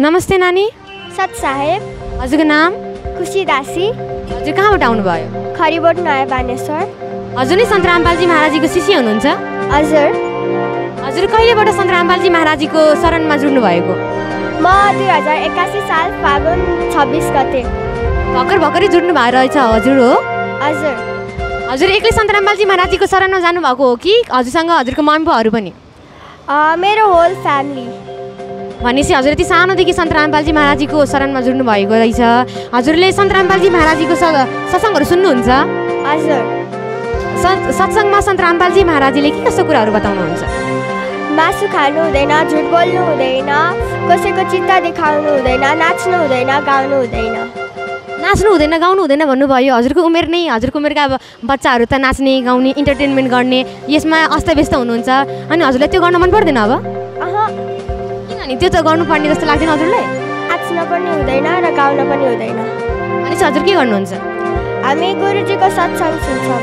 नमस्ते नानी। सत साहेब। हजुरको नाम? खुसी दासी। हजुर कहाँबाट आउनुभयो? खरिबोट नयाँ बानेश्वर। हजुर नै सन्त रामपालजी महाराजीको शिष्य हुनुहुन्छ? हजुर। हजुर कहिलेबाट सन्त रामपालजी महाराजीको शरणमा जुड्नु भएको? म 2081 साल फागुन 26 गते। भर्खरै जुड्नु भएको रहेछ हजुर हो? हजुर। हजुर एक्लै सन्त रामपालजी महाराजीको शरणमा जानुभएको हो कि हजुरसँग हजुरको मम्मीहरू पनि? मेरो होल फ्यामिली। भनेपछि हजुर यति सानोदेखि सन्त रामपालजी महाराजीको शरणमा जुड्नु भएको रहेछ। हजुरले सन्त रामपालजी महाराजीको सत्सङ्गहरू सुन्नुहुन्छ? हजुर। सत्सङ्गमा सन्त रामपालजी महाराजीले के कस्तो कुराहरू बताउनुहुन्छ? मासु खानु हुँदैन, झुट बोल्नु हुँदैन, कसैको चित्त देखाउनु हुँदैन, नाच्नु हुँदैन, गाउनु हुँदैन। नाच्नु हुँदैन गाउनु हुँदैन भन्नुभयो। हजुरको उमेर नै हजुरको उमेरका अब बच्चाहरू त नाच्ने गाउने इन्टरटेनमेन्ट गर्ने यसमा अस्तव्यस्त हुनुहुन्छ अनि हजुरलाई त्यो गर्न मन पर्दैन? अब किनभने त्यो त गर्नुपर्ने जस्तो लाग्दैन हजुरलाई? नाच्न पनि हुँदैन र गाउन पनि हुँदैन। भनेपछि हजुर के गर्नुहुन्छ? हामी गुरुजीको सत्सङ्ग सुन्छौँ।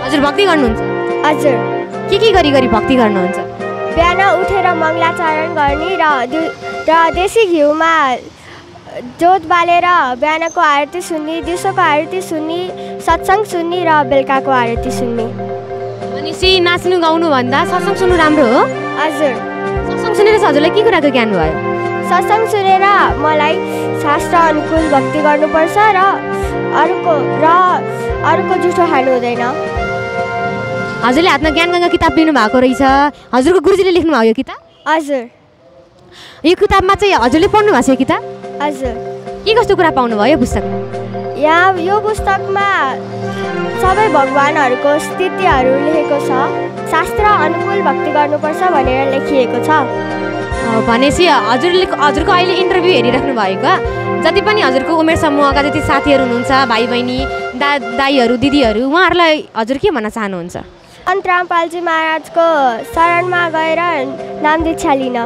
हजुर भक्ति गर्नुहुन्छ? हजुर। के गरी भक्ति गर्नुहुन्छ? बिहान उठेर मङ्गलाचरण गर्ने र देशी घिउमा जोत बालेर बिहानको आरती सुन्ने, दिउँसोको आरती सुन्ने, सत्सङ्ग सुन्ने र बेलुकाको आरती सुन्ने। भनेपछि नाच्नु गाउनु भन्दा सत्सङ्ग सुन्नु राम्रो हो? हजुर। सत्सङ्ग सुनेर हजुरलाई के कुराको ज्ञान भयो? सत्सङ्ग सुनेर मलाई शास्त्र अनुकूल भक्ति गर्नुपर्छ र अरूको जुठो खानु हुँदैन। हजुरले हातमा ज्ञान गङ्गा किताब लिनु भएको रहेछ। हजुरको गुरुजीले लेख्नु भएको यो किताब? हजुर। यो किताबमा चाहिँ हजुरले पढ्नु भएको छ यो किताब? हजुर। के कस्तो कुरा पाउनुभयो यो पुस्तकमा? यो पुस्तकमा सबै भगवानहरूको स्थितिहरू लेखेको छ। शास्त्र अनुकूल भक्ति गर्नुपर्छ भनेर लेखिएको छ। भनेपछि हजुरको अहिले इन्टरभ्यू हेरिराख्नु भएको जति पनि हजुरको उमेर समूहका जति साथीहरू हुनुहुन्छ, भाइ बहिनी, दाइहरू, दिदीहरू, उहाँहरूलाई हजुर के भन्न चाहनुहुन्छ? सन्त रामपालजी महाराजको शरणमा गएर नाम दीक्षा लिन।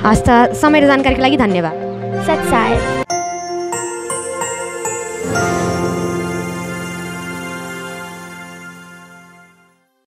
हस् त, समय र जानकारीको लागि धन्यवाद। सत साहेब।